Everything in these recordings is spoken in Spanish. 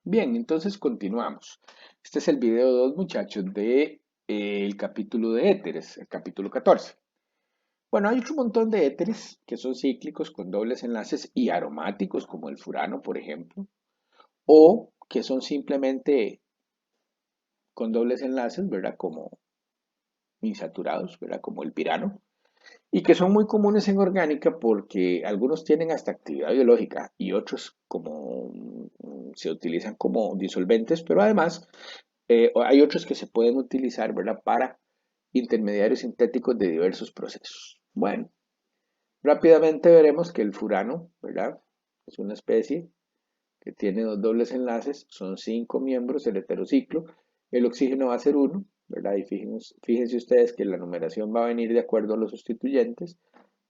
Bien, entonces continuamos. Este es el video 2, muchachos, de el capítulo de éteres, el capítulo 14. Bueno, hay otro montón de éteres que son cíclicos con dobles enlaces y aromáticos, como el furano, por ejemplo, o que son simplemente con dobles enlaces, ¿verdad? Como insaturados, ¿verdad? Como el pirano, y que son muy comunes en orgánica porque algunos tienen hasta actividad biológica y otros como se utilizan como disolventes, pero además hay otros que se pueden utilizar, ¿verdad? Para intermediarios sintéticos de diversos procesos. Bueno, rápidamente veremos que el furano, ¿verdad? Es una especie que tiene dos dobles enlaces, son 5 miembros el heterociclo, el oxígeno va a ser uno, ¿verdad? Y fíjense ustedes que la numeración va a venir de acuerdo a los sustituyentes.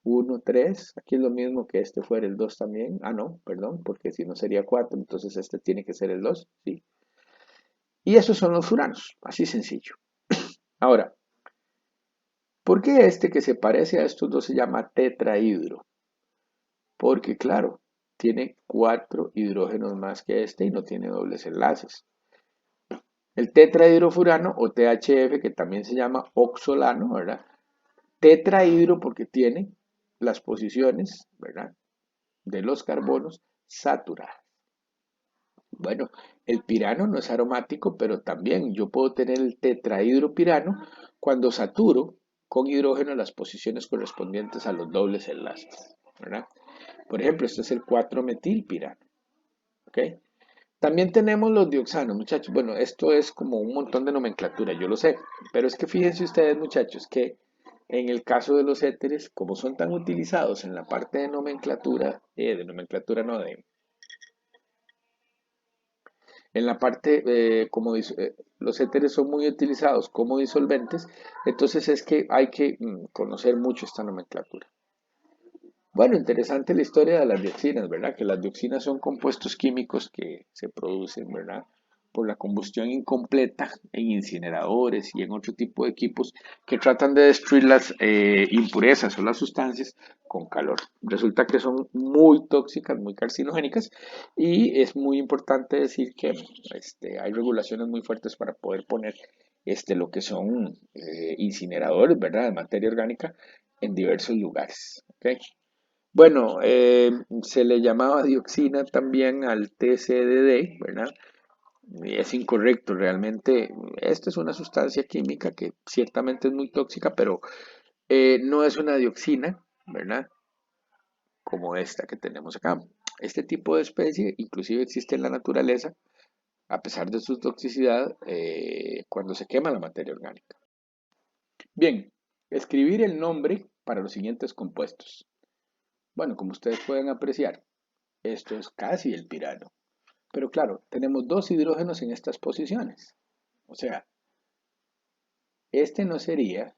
Uno 3 aquí es lo mismo que este fuera el 2 también. Ah, no, perdón, porque si no sería 4 entonces este tiene que ser el 2 ¿sí? Y esos son los furanos, así sencillo. Ahora, ¿por qué este que se parece a estos dos se llama tetrahidro? Porque, claro, tiene 4 hidrógenos más que este y no tiene dobles enlaces. El tetrahidrofurano o THF, que también se llama oxolano, ¿verdad? Tetrahidro porque tiene las posiciones, ¿verdad? De los carbonos saturadas. Bueno, el pirano no es aromático, pero también yo puedo tener el tetrahidropirano cuando saturo con hidrógeno las posiciones correspondientes a los dobles enlaces, ¿verdad? Por ejemplo, este es el 4-metilpirano, ¿ok? También tenemos los dioxanos, muchachos. Bueno, esto es como un montón de nomenclatura, yo lo sé, pero es que fíjense ustedes, muchachos, que en el caso de los éteres, como son tan utilizados en la parte de nomenclatura no, en la parte, los éteres son muy utilizados como disolventes, entonces es que hay que conocer mucho esta nomenclatura. Bueno, interesante la historia de las dioxinas, ¿verdad? Que las dioxinas son compuestos químicos que se producen, ¿verdad? Por la combustión incompleta en incineradores y en otro tipo de equipos que tratan de destruir las impurezas o las sustancias con calor. Resulta que son muy tóxicas, muy carcinogénicas y es muy importante decir que hay regulaciones muy fuertes para poder poner lo que son incineradores, ¿verdad? De materia orgánica en diversos lugares. ¿Ok? Bueno, se le llamaba dioxina también al TCDD, ¿verdad? Y es incorrecto, realmente. Esta es una sustancia química que ciertamente es muy tóxica, pero no es una dioxina, ¿verdad? Como esta que tenemos acá. Este tipo de especie inclusive existe en la naturaleza, a pesar de su toxicidad, cuando se quema la materia orgánica. Bien, escribir el nombre para los siguientes compuestos. Bueno, como ustedes pueden apreciar, esto es casi el pirano. Pero claro, tenemos dos hidrógenos en estas posiciones. O sea, este no sería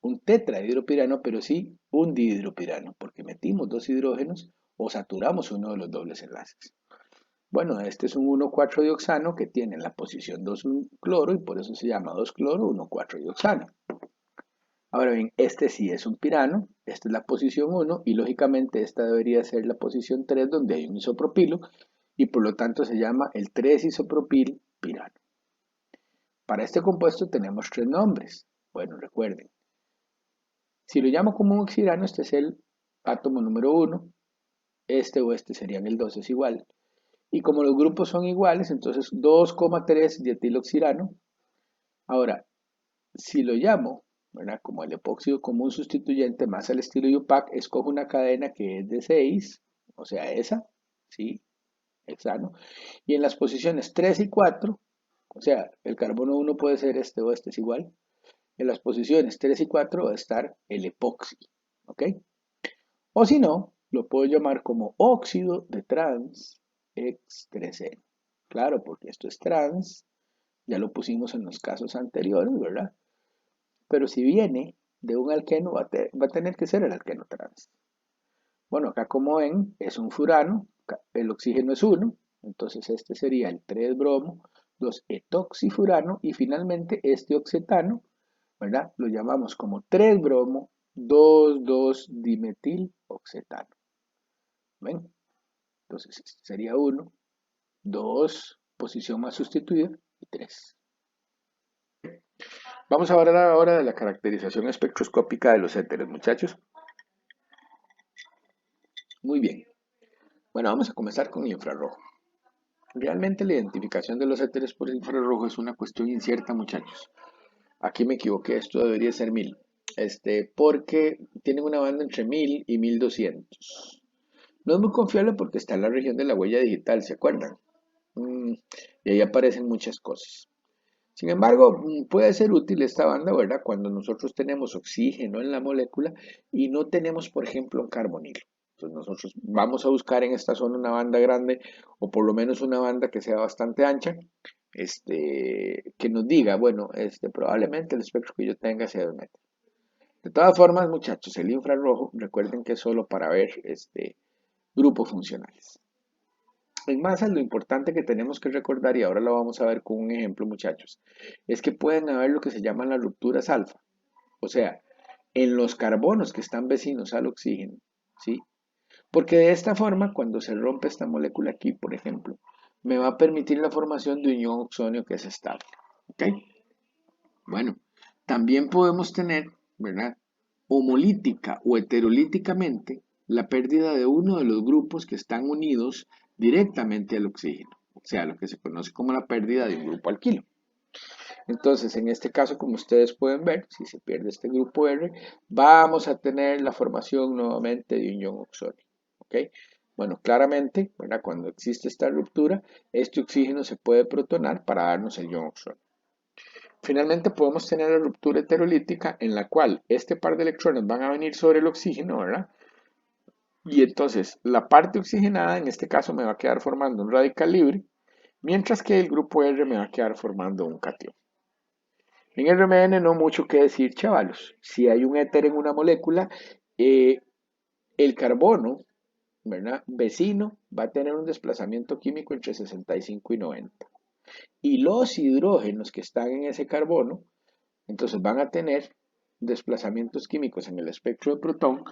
un tetrahidropirano, pero sí un dihidropirano, porque metimos dos hidrógenos o saturamos uno de los dobles enlaces. Bueno, este es un 1,4-dioxano que tiene en la posición 2 un cloro y por eso se llama 2-cloro 1,4-dioxano. Ahora bien, este sí es un pirano, esta es la posición 1 y lógicamente esta debería ser la posición 3 donde hay un isopropilo y por lo tanto se llama el 3-isopropil pirano. Para este compuesto tenemos tres nombres. Bueno, recuerden, si lo llamo como un oxidano, este es el átomo número 1, este o este serían el 2, es igual. Y como los grupos son iguales, entonces 2,3 dietiloxirano. Ahora, si lo llamo, ¿verdad? Como el epóxido como un sustituyente más al estilo IUPAC, escojo una cadena que es de 6, o sea, esa, ¿sí? Hexano. Y en las posiciones 3 y 4, o sea, el carbono 1 puede ser este o este es igual, en las posiciones 3 y 4 va a estar el epoxi, ¿ok? O si no, lo puedo llamar como óxido de trans X3N. Claro, porque esto es trans, ya lo pusimos en los casos anteriores, ¿verdad? Pero si viene de un alqueno, va a tener que ser el alqueno trans. Bueno, acá como ven, es un furano, el oxígeno es 1, entonces este sería el 3-bromo, 2-etoxifurano y finalmente este oxetano, ¿verdad? Lo llamamos como 3-bromo, 2,2-dimetiloxetano. ¿Ven? Entonces este sería 1, 2, posición más sustituida y 3. Vamos a hablar ahora de la caracterización espectroscópica de los éteres, muchachos. Muy bien. Bueno, vamos a comenzar con infrarrojo. Realmente la identificación de los éteres por infrarrojo es una cuestión incierta, muchachos. Aquí me equivoqué, esto debería ser 1000. Porque tienen una banda entre 1000 y 1200. No es muy confiable porque está en la región de la huella digital, ¿se acuerdan? Y ahí aparecen muchas cosas. Sin embargo, puede ser útil esta banda, ¿verdad? Cuando nosotros tenemos oxígeno en la molécula y no tenemos, por ejemplo, un carbonilo. Entonces nosotros vamos a buscar en esta zona una banda grande o por lo menos una banda que sea bastante ancha, que nos diga, bueno, probablemente el espectro que yo tenga sea de 1 metro. De todas formas, muchachos, el infrarrojo, recuerden que es solo para ver grupos funcionales. En masas, lo importante que tenemos que recordar, y ahora lo vamos a ver con un ejemplo, muchachos, es que pueden haber lo que se llaman las rupturas alfa. O sea, en los carbonos que están vecinos al oxígeno, ¿sí? Porque de esta forma, cuando se rompe esta molécula aquí, por ejemplo, me va a permitir la formación de un ion oxonio que es estable. ¿Ok? Bueno, también podemos tener, ¿verdad? Homolítica o heterolíticamente, la pérdida de uno de los grupos que están unidos directamente al oxígeno, o sea, lo que se conoce como la pérdida de un grupo alquilo. Entonces, en este caso, como ustedes pueden ver, si se pierde este grupo R, vamos a tener la formación nuevamente de un ion oxonio. ¿Ok? Bueno, claramente, ¿verdad? Cuando existe esta ruptura, este oxígeno se puede protonar para darnos el ion oxonio. Finalmente podemos tener la ruptura heterolítica en la cual este par de electrones van a venir sobre el oxígeno, ¿verdad? Y entonces la parte oxigenada en este caso me va a quedar formando un radical libre, mientras que el grupo R me va a quedar formando un cation. En el RMN no mucho que decir, chavalos. Si hay un éter en una molécula, el carbono, ¿verdad? Vecino va a tener un desplazamiento químico entre 65 y 90. Y los hidrógenos que están en ese carbono, entonces van a tener desplazamientos químicos en el espectro de protón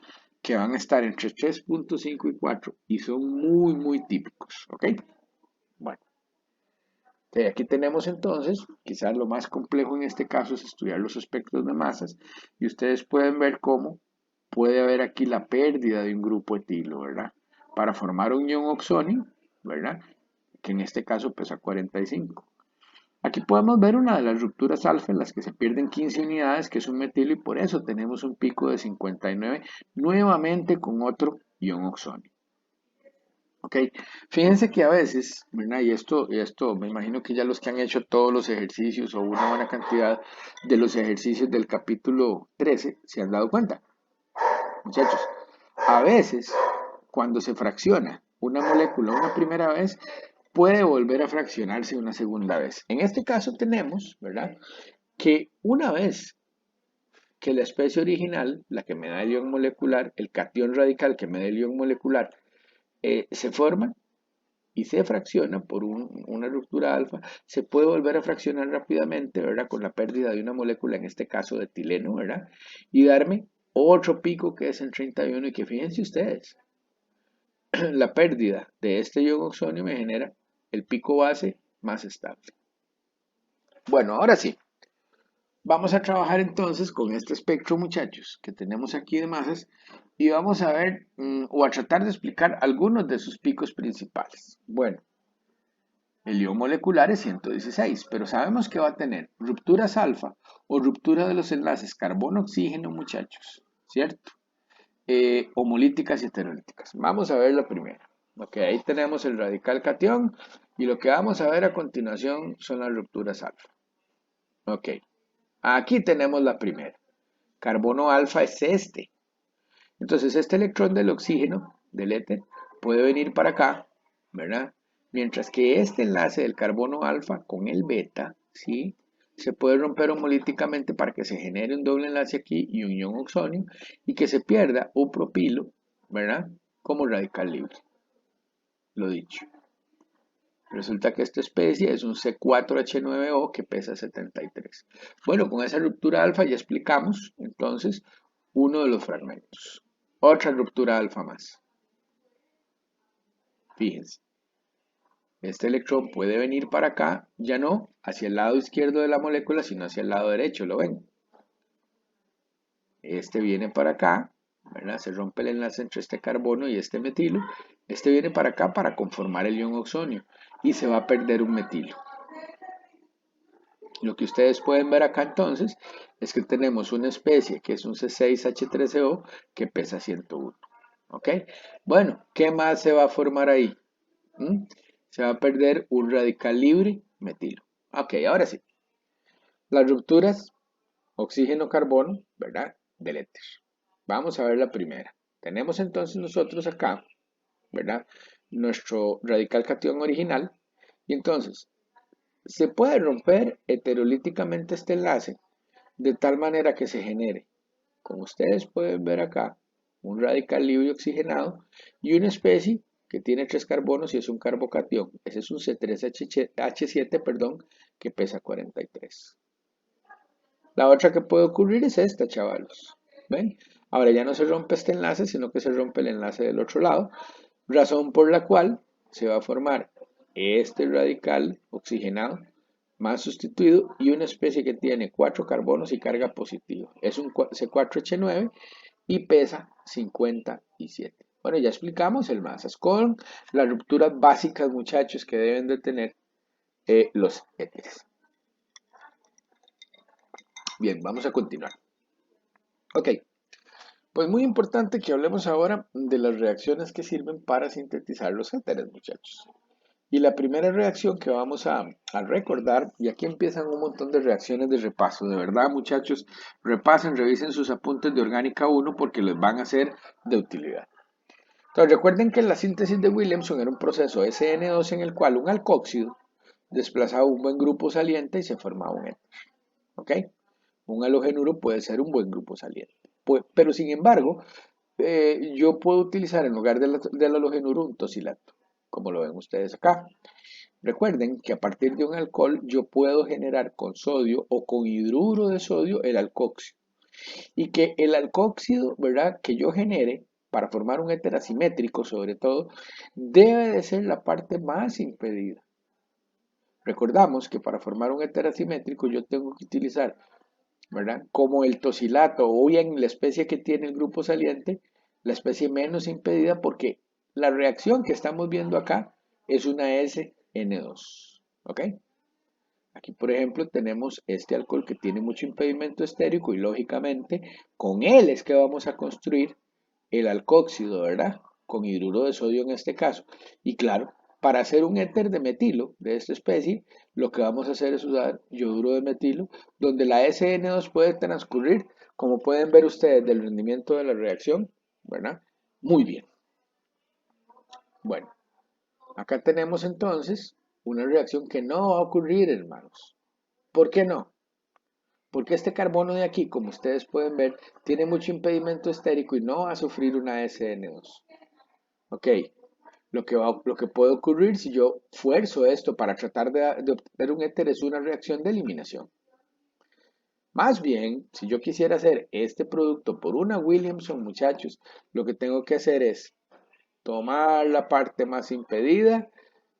que van a estar entre 3.5 y 4 y son muy, muy típicos. ¿Ok? Bueno, aquí tenemos entonces, quizás lo más complejo en este caso es estudiar los espectros de masas y ustedes pueden ver cómo puede haber aquí la pérdida de un grupo etilo, ¿verdad? Para formar un ion oxonio, ¿verdad? Que en este caso pesa 45. Aquí podemos ver una de las rupturas alfa en las que se pierden 15 unidades, que es un metilo, y por eso tenemos un pico de 59, nuevamente con otro ion oxonio. ¿Ok? Fíjense que a veces, ¿verdad? Y esto me imagino que ya los que han hecho todos los ejercicios o una buena cantidad de los ejercicios del capítulo 13 se han dado cuenta. Muchachos, a veces cuando se fracciona una molécula una primera vez, puede volver a fraccionarse una segunda vez. En este caso tenemos, ¿verdad? Que una vez que la especie original, la que me da el ion molecular, el cation radical que me da el ion molecular, se forma y se fracciona por una ruptura alfa, se puede volver a fraccionar rápidamente, ¿verdad? Con la pérdida de una molécula, en este caso de etileno, ¿verdad? Y darme otro pico que es el 31 y que fíjense ustedes, la pérdida de este ion oxonio me genera el pico base más estable. Bueno, ahora sí, vamos a trabajar entonces con este espectro, muchachos, que tenemos aquí de masas y vamos a ver o a tratar de explicar algunos de sus picos principales. Bueno, el ion molecular es 116, pero sabemos que va a tener rupturas alfa o ruptura de los enlaces carbono-oxígeno, muchachos, ¿cierto? Homolíticas y heterolíticas. Vamos a ver la primera. Ok, ahí tenemos el radical cation y lo que vamos a ver a continuación son las rupturas alfa. Ok, aquí tenemos la primera. Carbono alfa es este. Entonces este electrón del oxígeno, del éter, puede venir para acá, ¿verdad? Mientras que este enlace del carbono alfa con el beta, ¿sí? Se puede romper homolíticamente para que se genere un doble enlace aquí y un ion oxonio y que se pierda un propilo, ¿verdad? Como radical libre. Lo dicho. Resulta que esta especie es un C4H9O que pesa 73. Bueno, con esa ruptura alfa ya explicamos entonces uno de los fragmentos. Otra ruptura alfa más. Fíjense. Este electrón puede venir para acá, ya no hacia el lado izquierdo de la molécula, sino hacia el lado derecho, ¿lo ven? Este viene para acá, ¿verdad? Se rompe el enlace entre este carbono y este metilo. Este viene para acá para conformar el ion oxonio y se va a perder un metilo. Lo que ustedes pueden ver acá entonces es que tenemos una especie que es un C6H13O que pesa 101. ¿Ok? Bueno, ¿qué más se va a formar ahí? Se va a perder un radical libre metilo. Ok, ahora sí. Las rupturas oxígeno-carbono, ¿verdad? Del éter. Vamos a ver la primera. Tenemos entonces nosotros acá, ¿verdad? Nuestro radical catión original. Y entonces, se puede romper heterolíticamente este enlace de tal manera que se genere, como ustedes pueden ver acá, un radical libre oxigenado y una especie que tiene 3 carbonos y es un carbocatión. Ese es un C3H7, perdón, que pesa 43. La otra que puede ocurrir es esta, chavalos. ¿Ven? Ahora ya no se rompe este enlace, sino que se rompe el enlace del otro lado, razón por la cual se va a formar este radical oxigenado más sustituido y una especie que tiene 4 carbonos y carga positiva. Es un C4H9 y pesa 57. Bueno, ya explicamos el masas con las rupturas básicas, muchachos, que deben de tener los éteres. Bien, vamos a continuar. Ok, pues muy importante que hablemos ahora de las reacciones que sirven para sintetizar los éteres, muchachos. Y la primera reacción que vamos a recordar, y aquí empiezan un montón de reacciones de repaso, de verdad muchachos, repasen, revisen sus apuntes de orgánica 1 porque les van a ser de utilidad. Entonces recuerden que la síntesis de Williamson era un proceso SN2 en el cual un alcóxido desplazaba un buen grupo saliente y se formaba un éter. ¿Ok? Un halogenuro puede ser un buen grupo saliente. Pero sin embargo, yo puedo utilizar en lugar del halogenuro un tosilato, como lo ven ustedes acá. Recuerden que a partir de un alcohol yo puedo generar con sodio o con hidruro de sodio el alcóxido. Y que el alcóxido, ¿verdad? Que yo genere para formar un éter asimétrico sobre todo, debe de ser la parte más impedida. Recordamos que para formar un éter asimétrico yo tengo que utilizar, ¿verdad? Como el tosilato o bien la especie que tiene el grupo saliente, la especie menos impedida porque la reacción que estamos viendo acá es una SN2. ¿Ok? Aquí, por ejemplo, tenemos este alcohol que tiene mucho impedimento estérico y lógicamente con él es que vamos a construir el alcóxido, ¿verdad? Con hidruro de sodio en este caso. Y claro, para hacer un éter de metilo de esta especie, lo que vamos a hacer es usar yoduro de metilo, donde la SN2 puede transcurrir, como pueden ver ustedes, del rendimiento de la reacción, ¿verdad? Muy bien. Bueno, acá tenemos entonces una reacción que no va a ocurrir, hermanos. ¿Por qué no? Porque este carbono de aquí, como ustedes pueden ver, tiene mucho impedimento estérico y no va a sufrir una SN2. Ok, lo que puede ocurrir si yo fuerzo esto para tratar de obtener un éter es una reacción de eliminación. Más bien, si yo quisiera hacer este producto por una Williamson, muchachos, lo que tengo que hacer es tomar la parte más impedida,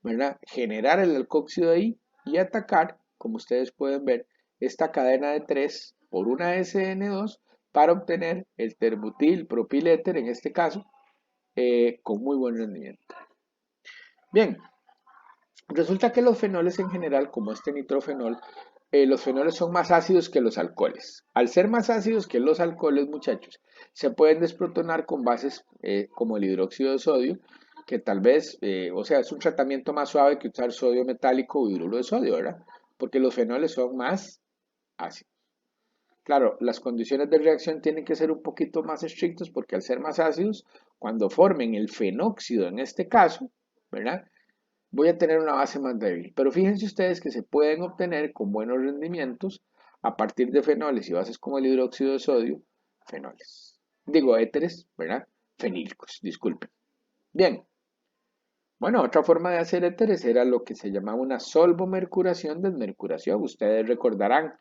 ¿verdad? Generar el alcóxido ahí y atacar, como ustedes pueden ver, esta cadena de 3 por una SN2 para obtener el terbutil propiléter, en este caso, con muy buen rendimiento. Bien, resulta que los fenoles en general, como este nitrofenol, los fenoles son más ácidos que los alcoholes. Al ser más ácidos que los alcoholes, muchachos, se pueden desprotonar con bases como el hidróxido de sodio, que tal vez, o sea, es un tratamiento más suave que usar sodio metálico o hidruro de sodio, ¿verdad? Porque los fenoles son más ácidos. Claro, las condiciones de reacción tienen que ser un poquito más estrictas porque al ser más ácidos, cuando formen el fenóxido en este caso, ¿verdad? Voy a tener una base más débil. Pero fíjense ustedes que se pueden obtener con buenos rendimientos a partir de fenoles y bases como el hidróxido de sodio, fenoles. Digo éteres, ¿verdad? Fenílicos, disculpen. Bien. Bueno, otra forma de hacer éteres era lo que se llamaba una solvomercuración, desmercuración. Ustedes recordarán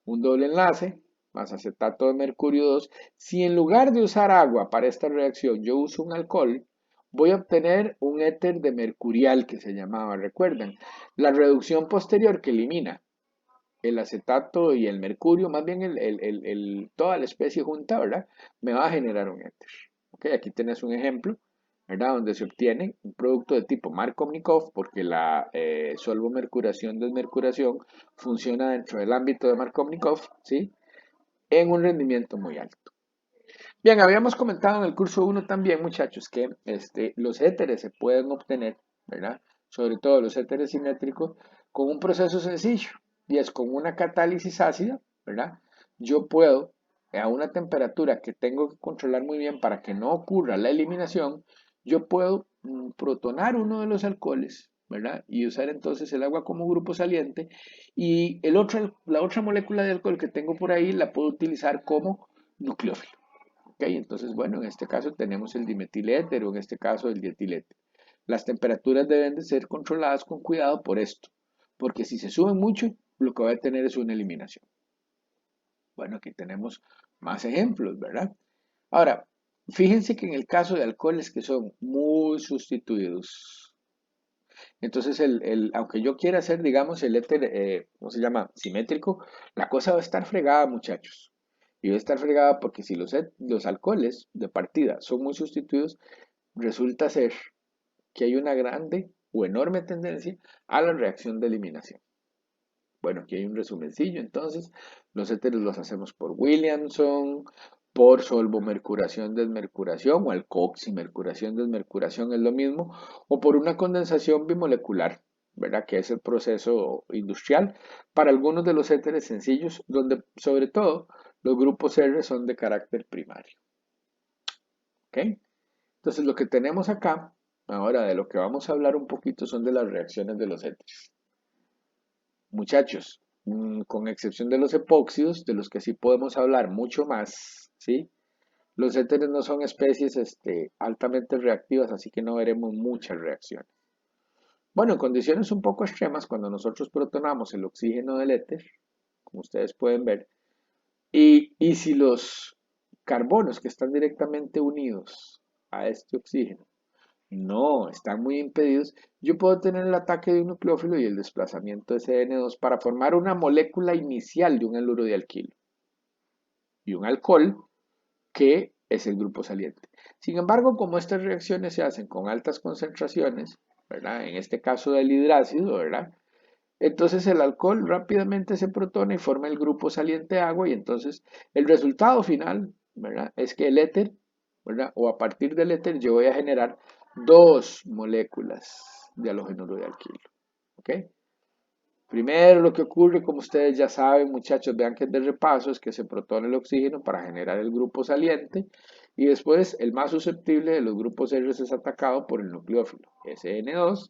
un doble enlace más acetato de mercurio 2. Si en lugar de usar agua para esta reacción yo uso un alcohol, voy a obtener un éter de mercurial que se llamaba, recuerdan. La reducción posterior que elimina el acetato y el mercurio, más bien toda la especie junta, ¿verdad? Me va a generar un éter. Ok, aquí tenés un ejemplo, ¿verdad? Donde se obtiene un producto de tipo Markovnikov, porque la solvomercuración-desmercuración funciona dentro del ámbito de Markovnikov, ¿sí? En un rendimiento muy alto. Bien, habíamos comentado en el curso 1 también, muchachos, que los éteres se pueden obtener, ¿verdad? Sobre todo los éteres simétricos, con un proceso sencillo, y es con una catálisis ácida, ¿verdad? Yo puedo, a una temperatura que tengo que controlar muy bien para que no ocurra la eliminación, yo puedo protonar uno de los alcoholes, ¿verdad? Y usar entonces el agua como grupo saliente, y la otra molécula de alcohol que tengo por ahí la puedo utilizar como nucleófilo. ¿Ok? Entonces, bueno, en este caso tenemos el dimetiléter o en este caso el dietiléter. Las temperaturas deben de ser controladas con cuidado por esto, porque si se suben mucho, lo que va a tener es una eliminación. Bueno, aquí tenemos más ejemplos, ¿verdad? Ahora, fíjense que en el caso de alcoholes que son muy sustituidos, entonces aunque yo quiera hacer, digamos, el éter, ¿cómo se llama? Simétrico, la cosa va a estar fregada, muchachos. Y va a estar fregada porque si los alcoholes de partida son muy sustituidos, resulta ser que hay una grande o enorme tendencia a la reacción de eliminación. Bueno, aquí hay un resumencillo, entonces, los éteres los hacemos por Williamson, por solvomercuración, desmercuración, o alcoximercuración, desmercuración es lo mismo, o por una condensación bimolecular, ¿verdad? Que es el proceso industrial para algunos de los éteres sencillos, donde sobre todo los grupos R son de carácter primario. ¿Ok? Entonces, lo que tenemos acá, ahora de lo que vamos a hablar un poquito son de las reacciones de los éteres. Muchachos, con excepción de los epóxidos, de los que sí podemos hablar mucho más, ¿sí? Los éteres no son especies altamente reactivas, así que no veremos muchas reacciones. Bueno, en condiciones un poco extremas, cuando nosotros protonamos el oxígeno del éter, como ustedes pueden ver, y si los carbonos que están directamente unidos a este oxígeno no, están muy impedidos, yo puedo tener el ataque de un nucleófilo y el desplazamiento de CN2 para formar una molécula inicial de un haluro de alquilo y un alcohol que es el grupo saliente. Sin embargo, como estas reacciones se hacen con altas concentraciones, ¿verdad? En este caso del hidrácido, ¿verdad? Entonces el alcohol rápidamente se protona y forma el grupo saliente agua y entonces el resultado final, ¿verdad? Es que el éter, ¿verdad? O a partir del éter yo voy a generar dos moléculas de halógeno de alquilo, ¿ok? Primero lo que ocurre, como ustedes ya saben, muchachos, vean que es de repaso, es que se protona el oxígeno para generar el grupo saliente y después el más susceptible de los grupos R es atacado por el nucleófilo SN2.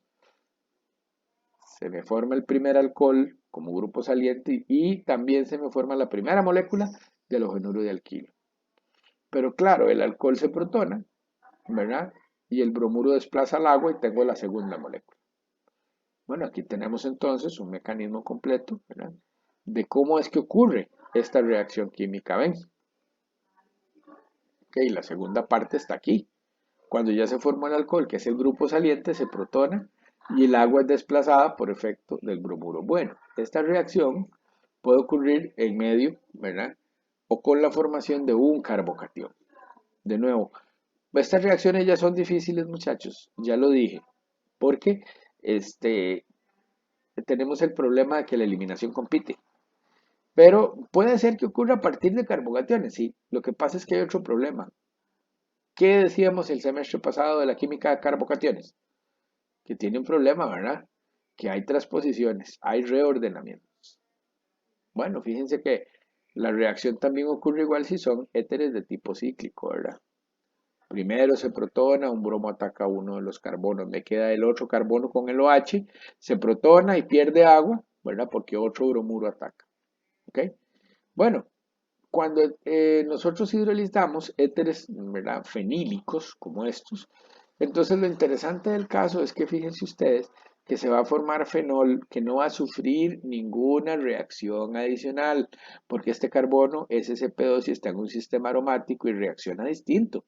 Se me forma el primer alcohol como grupo saliente y también se me forma la primera molécula de halógeno de alquilo. Pero claro, el alcohol se protona, ¿verdad? Y el bromuro desplaza al agua y tengo la segunda molécula. Bueno, aquí tenemos entonces un mecanismo completo, ¿verdad? De cómo es que ocurre esta reacción química. ¿Ven? Ok, la segunda parte está aquí. Cuando ya se formó el alcohol, que es el grupo saliente, se protona y el agua es desplazada por efecto del bromuro. Bueno, esta reacción puede ocurrir en medio, ¿verdad? O con la formación de un carbocatión. De nuevo, estas reacciones ya son difíciles, muchachos, ya lo dije, porque tenemos el problema de que la eliminación compite. Pero puede ser que ocurra a partir de carbocationes, sí. Lo que pasa es que hay otro problema. ¿Qué decíamos el semestre pasado de la química de carbocationes? Que tiene un problema, ¿verdad? Que hay transposiciones, hay reordenamientos. Bueno, fíjense que la reacción también ocurre igual si son éteres de tipo cíclico, ¿verdad? Primero se protona, un bromo ataca uno de los carbonos, me queda el otro carbono con el OH, se protona y pierde agua, ¿verdad? Porque otro bromuro ataca, ¿ok? Bueno, cuando nosotros hidrolizamos éteres, ¿verdad? Fenílicos como estos, entonces lo interesante del caso es que fíjense ustedes que se va a formar fenol que no va a sufrir ninguna reacción adicional, porque este carbono SSP2 y está en un sistema aromático y reacciona distinto.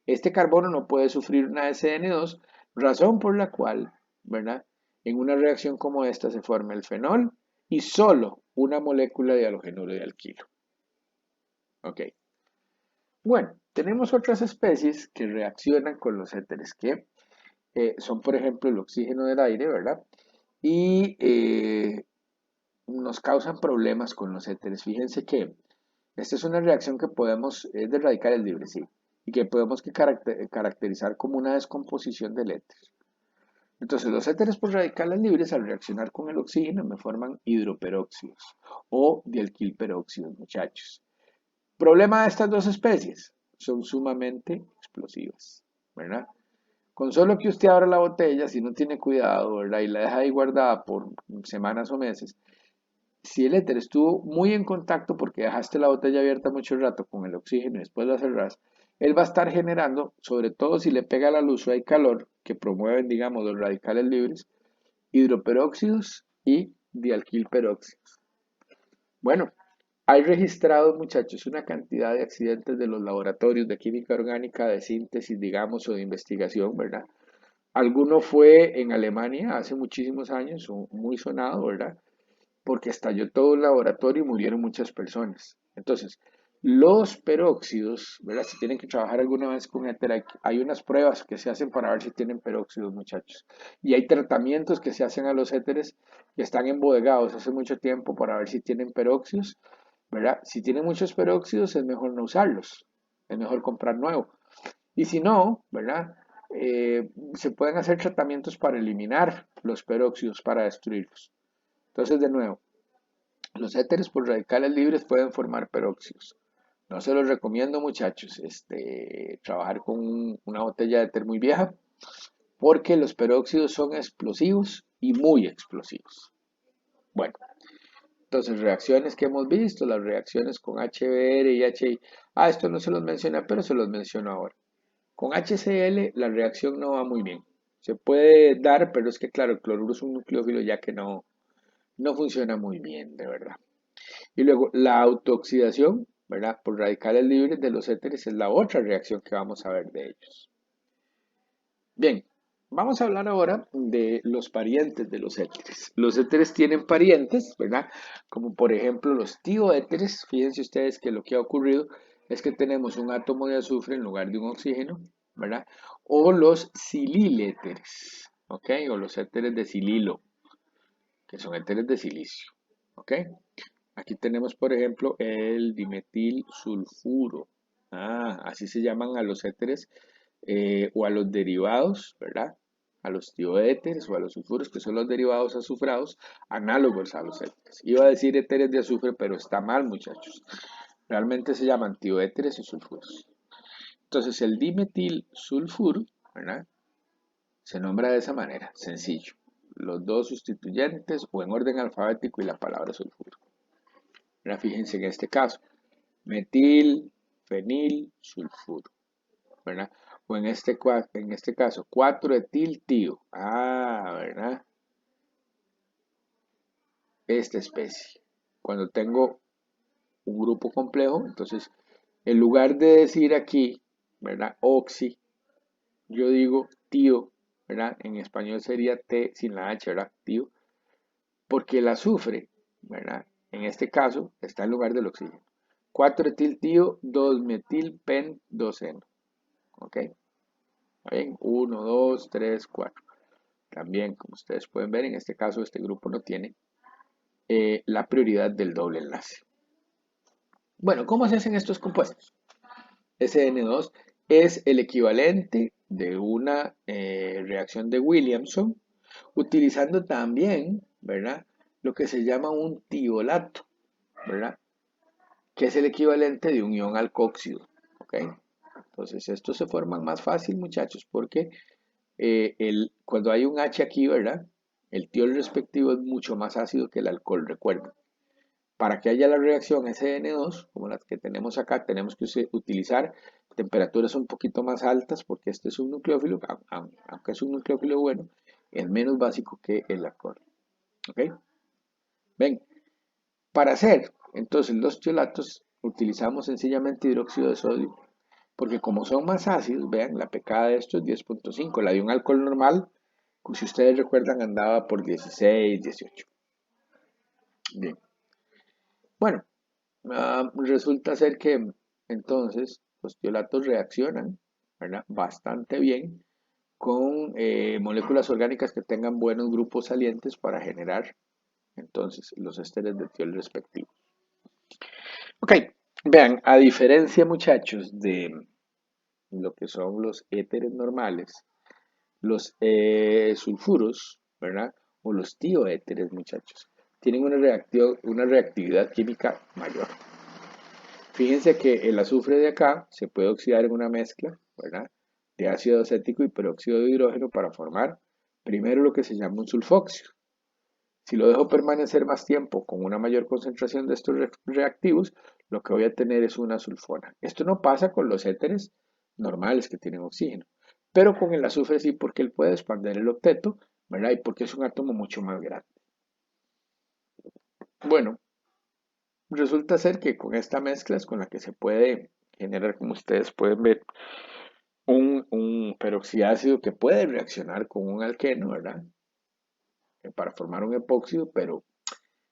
Este carbono no puede sufrir una SN2, razón por la cual, ¿verdad? En una reacción como esta se forma el fenol y solo una molécula de halogenuro de alquilo. Ok. Bueno, tenemos otras especies que reaccionan con los éteres, que son, por ejemplo, el oxígeno del aire, ¿verdad? Y nos causan problemas con los éteres. Fíjense que esta es una reacción que podemos, es de radicales libres, sí, y que podemos caracterizar como una descomposición del éter. Entonces, los éteres por radicales libres, al reaccionar con el oxígeno, me forman hidroperóxidos o dialquilperóxidos, muchachos. Problema de estas dos especies, son sumamente explosivas, ¿verdad? Con solo que usted abra la botella, si no tiene cuidado, ¿verdad? Y la deja ahí guardada por semanas o meses, si el éter estuvo muy en contacto porque dejaste la botella abierta mucho rato con el oxígeno y después la cerrás, él va a estar generando, sobre todo si le pega la luz o hay calor, que promueven, digamos, los radicales libres, hidroperóxidos y dialquilperóxidos. Bueno, hay registrados, muchachos, una cantidad de accidentes de los laboratorios de química orgánica, de síntesis, digamos, o de investigación, ¿verdad? Alguno fue en Alemania hace muchísimos años, muy sonado, ¿verdad? Porque estalló todo el laboratorio y murieron muchas personas. Entonces, los peróxidos, ¿verdad? Si tienen que trabajar alguna vez con éter, hay unas pruebas que se hacen para ver si tienen peróxidos, muchachos. Y hay tratamientos que se hacen a los éteres que están embodegados hace mucho tiempo para ver si tienen peróxidos, ¿verdad? Si tienen muchos peróxidos es mejor no usarlos, es mejor comprar nuevo. Y si no, ¿verdad? Se pueden hacer tratamientos para eliminar los peróxidos, para destruirlos. Entonces, de nuevo, los éteres por radicales libres pueden formar peróxidos. No se los recomiendo, muchachos, trabajar con una botella de éter muy vieja, porque los peróxidos son explosivos y muy explosivos. Bueno, entonces reacciones que hemos visto, las reacciones con HBr y HI. Ah, esto no se los mencioné, pero se los menciono ahora. Con HCl la reacción no va muy bien. Se puede dar, pero es que claro, el cloruro es un nucleófilo ya que no funciona muy bien, de verdad. Y luego la autooxidación, ¿verdad? Por radicales libres de los éteres es la otra reacción que vamos a ver de ellos. Bien, vamos a hablar ahora de los parientes de los éteres. Los éteres tienen parientes, ¿verdad? Como por ejemplo los tioéteres. Fíjense ustedes que lo que ha ocurrido es que tenemos un átomo de azufre en lugar de un oxígeno, ¿verdad? O los sililéteres, ¿ok? O los éteres de sililo, que son éteres de silicio, ¿ok? Aquí tenemos, por ejemplo, el dimetil sulfuro. Ah, así se llaman a los éteres o a los derivados, ¿verdad? A los tioéteres o a los sulfuros, que son los derivados azufrados, análogos a los éteres. Iba a decir éteres de azufre, pero está mal, muchachos. Realmente se llaman tioéteres y sulfuros. Entonces, el dimetil sulfuro, ¿verdad? Se nombra de esa manera, sencillo. Los dos sustituyentes o en orden alfabético y la palabra sulfuro. Ahora fíjense en este caso, metil, fenil, sulfuro, ¿verdad? O en este caso, 4-etil-tío. Ah, ¿verdad? Esta especie. Cuando tengo un grupo complejo, entonces, en lugar de decir aquí, ¿verdad? Oxi, yo digo tío, ¿verdad? En español sería T sin la H, ¿verdad? Tío. Porque el azufre, ¿verdad? En este caso, está en lugar del oxígeno. 4-etil-tío, 2-metil-pen-2-eno. ¿Ok? Bien, 1, 2, 3, 4. También, como ustedes pueden ver, en este caso este grupo no tiene la prioridad del doble enlace. Bueno, ¿cómo se hacen estos compuestos? SN2 es el equivalente de una reacción de Williamson, utilizando también, ¿verdad? Lo que se llama un tiolato, ¿verdad? Que es el equivalente de un ion alcoxído, ¿ok? Entonces, estos se forman más fácil, muchachos, porque cuando hay un H aquí, ¿verdad? El tiol respectivo es mucho más ácido que el alcohol, recuerden. Para que haya la reacción SN2, como las que tenemos acá, tenemos que utilizar temperaturas un poquito más altas porque este es un nucleófilo, aunque es un nucleófilo bueno, es menos básico que el alcohol. ¿Ok? Ven, para hacer entonces los tiolatos utilizamos sencillamente hidróxido de sodio porque como son más ácidos, vean, la pKa de esto es 10.5, la de un alcohol normal, si ustedes recuerdan, andaba por 16, 18. Bien, bueno, resulta ser que entonces los tiolatos reaccionan, ¿verdad? Bastante bien con moléculas orgánicas que tengan buenos grupos salientes para generar entonces los ésteres de tiol respectivos. Ok, vean, a diferencia muchachos de lo que son los éteres normales, los sulfuros, ¿verdad? O los tioéteres muchachos, tienen una reactividad química mayor. Fíjense que el azufre de acá se puede oxidar en una mezcla, ¿verdad? De ácido acético y peróxido de hidrógeno para formar primero lo que se llama un sulfóxido. Si lo dejo permanecer más tiempo con una mayor concentración de estos reactivos, lo que voy a tener es una sulfona. Esto no pasa con los éteres normales que tienen oxígeno, pero con el azufre sí, porque él puede expandir el octeto, ¿verdad? Y porque es un átomo mucho más grande. Bueno, resulta ser que con esta mezcla es con la que se puede generar, como ustedes pueden ver, un peroxiácido que puede reaccionar con un alqueno, ¿verdad? Para formar un epóxido, pero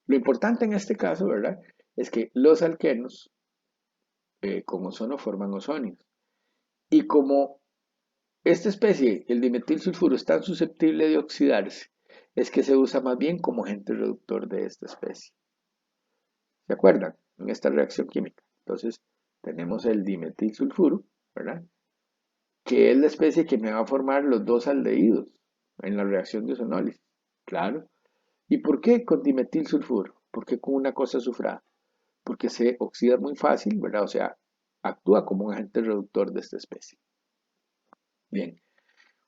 lo importante en este caso, ¿verdad? Es que los alquenos con ozono forman ozonios. Y como esta especie, el dimetilsulfuro, es tan susceptible de oxidarse, es que se usa más bien como agente reductor de esta especie. ¿Se acuerdan? En esta reacción química. Entonces, tenemos el dimetilsulfuro, ¿verdad? Que es la especie que me va a formar los dos aldehídos en la reacción de ozonólisis. Claro. ¿Y por qué con dimetilsulfuro? ¿Por qué con una cosa azufrada? Porque se oxida muy fácil, ¿verdad? O sea, actúa como un agente reductor de esta especie. Bien,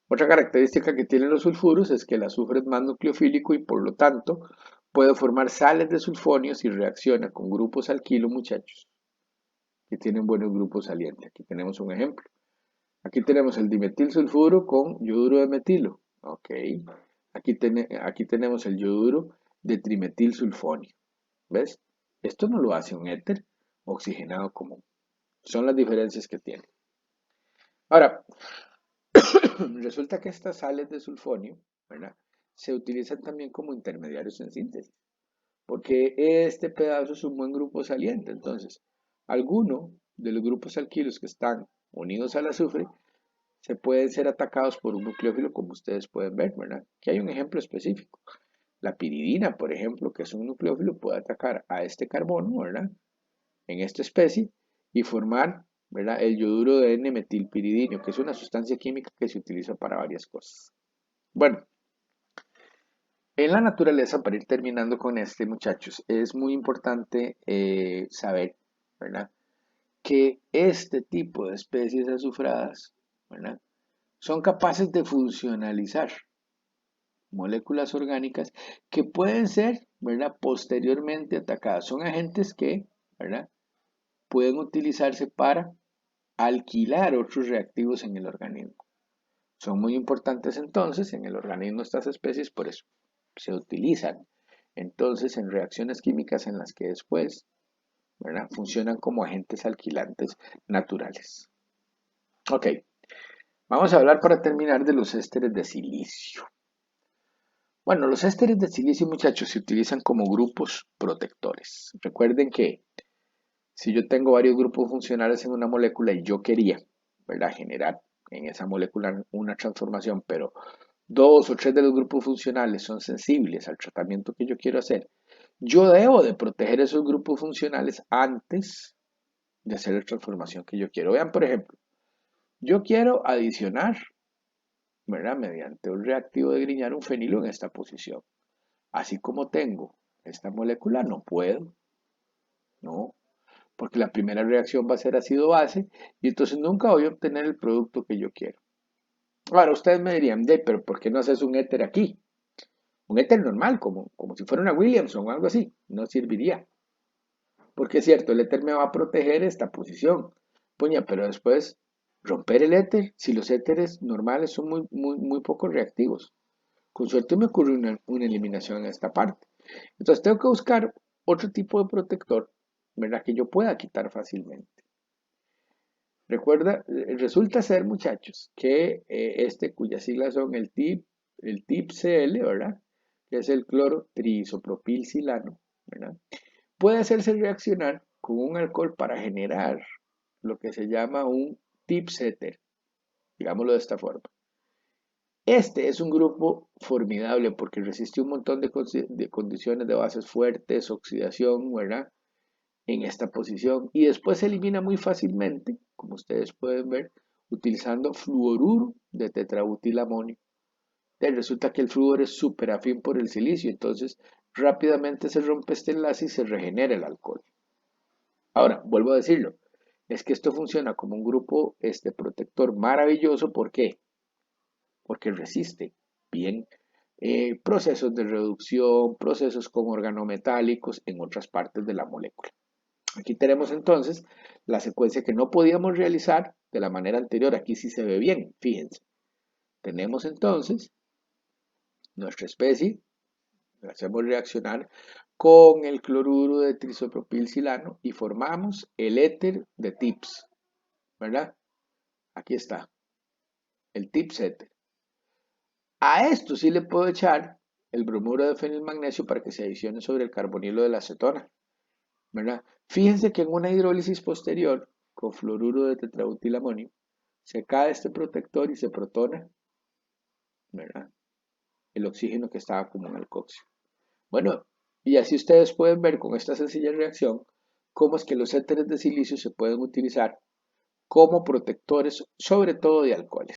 otra característica que tienen los sulfuros es que el azufre es más nucleofílico y por lo tanto puede formar sales de sulfonio si reacciona con grupos alquilo, muchachos, que tienen buenos grupos salientes. Aquí tenemos un ejemplo. Aquí tenemos el dimetilsulfuro con yoduro de metilo. Ok. Aquí tenemos el yoduro de trimetilsulfonio. ¿Ves? Esto no lo hace un éter oxigenado común. Son las diferencias que tiene. Ahora, resulta que estas sales de sulfonio, ¿verdad? Se utilizan también como intermediarios en síntesis, porque este pedazo es un buen grupo saliente. Entonces, alguno de los grupos alquilos que están unidos al azufre se pueden ser atacados por un nucleófilo, como ustedes pueden ver, ¿verdad? Aquí hay un ejemplo específico. La piridina, por ejemplo, que es un nucleófilo, puede atacar a este carbono, ¿verdad? En esta especie y formar, ¿verdad? El yoduro de N-metilpiridinio, que es una sustancia química que se utiliza para varias cosas. Bueno, en la naturaleza, para ir terminando con este, muchachos, es muy importante saber, ¿verdad? Que este tipo de especies azufradas, ¿verdad? Son capaces de funcionalizar moléculas orgánicas que pueden ser, ¿verdad? Posteriormente atacadas. Son agentes que, ¿verdad? Pueden utilizarse para alquilar otros reactivos en el organismo. Son muy importantes entonces en el organismo estas especies, por eso se utilizan entonces en reacciones químicas en las que después, ¿verdad? Funcionan como agentes alquilantes naturales. Ok, vamos a hablar para terminar de los ésteres de silicio. Bueno, los ésteres de silicio, muchachos, se utilizan como grupos protectores. Recuerden que si yo tengo varios grupos funcionales en una molécula y yo quería, ¿verdad?, generar en esa molécula una transformación, pero dos o tres de los grupos funcionales son sensibles al tratamiento que yo quiero hacer, yo debo de proteger esos grupos funcionales antes de hacer la transformación que yo quiero. Vean, por ejemplo, yo quiero adicionar, ¿verdad?, mediante un reactivo de Grignard un fenilo en esta posición. Así como tengo esta molécula, no puedo, ¿no? Porque la primera reacción va a ser ácido-base y entonces nunca voy a obtener el producto que yo quiero. Ahora, ustedes me dirían, pero ¿por qué no haces un éter aquí? Un éter normal, como si fuera una Williamson o algo así, no serviría. Porque es cierto, el éter me va a proteger esta posición. Puña, pero después romper el éter, si los éteres normales son muy poco reactivos. Con suerte me ocurre una eliminación en esta parte. Entonces tengo que buscar otro tipo de protector, ¿verdad? Que yo pueda quitar fácilmente. Resulta ser, muchachos, que cuyas siglas son el TIP-CL, ¿verdad? Que es el cloro triisopropilsilano, ¿verdad? Puede hacerse reaccionar con un alcohol para generar lo que se llama un TIP-éter, digámoslo de esta forma. Este es un grupo formidable porque resiste un montón de condiciones de bases fuertes, oxidación, ¿verdad? En esta posición y después se elimina muy fácilmente, como ustedes pueden ver, utilizando fluoruro de tetrabutilamonio. Resulta que el flúor es súper afín por el silicio, entonces rápidamente se rompe este enlace y se regenera el alcohol. Ahora, vuelvo a decirlo, es que esto funciona como un grupo protector maravilloso. ¿Por qué? Porque resiste bien procesos de reducción, procesos con organometálicos en otras partes de la molécula. Aquí tenemos entonces la secuencia que no podíamos realizar de la manera anterior. Aquí sí se ve bien, fíjense. Tenemos entonces nuestra especie, la hacemos reaccionar con el cloruro de trisopropilsilano y formamos el éter de TIPS, ¿verdad? Aquí está, el TIPS éter. A esto sí le puedo echar el bromuro de fenilmagnesio para que se adicione sobre el carbonilo de la acetona, ¿verdad? Fíjense que en una hidrólisis posterior con fluoruro de tetrabutilamonio se cae este protector y se protona, ¿verdad? El oxígeno que estaba como en el coxio. Bueno, y así ustedes pueden ver con esta sencilla reacción cómo es que los éteres de silicio se pueden utilizar como protectores, sobre todo de alcoholes.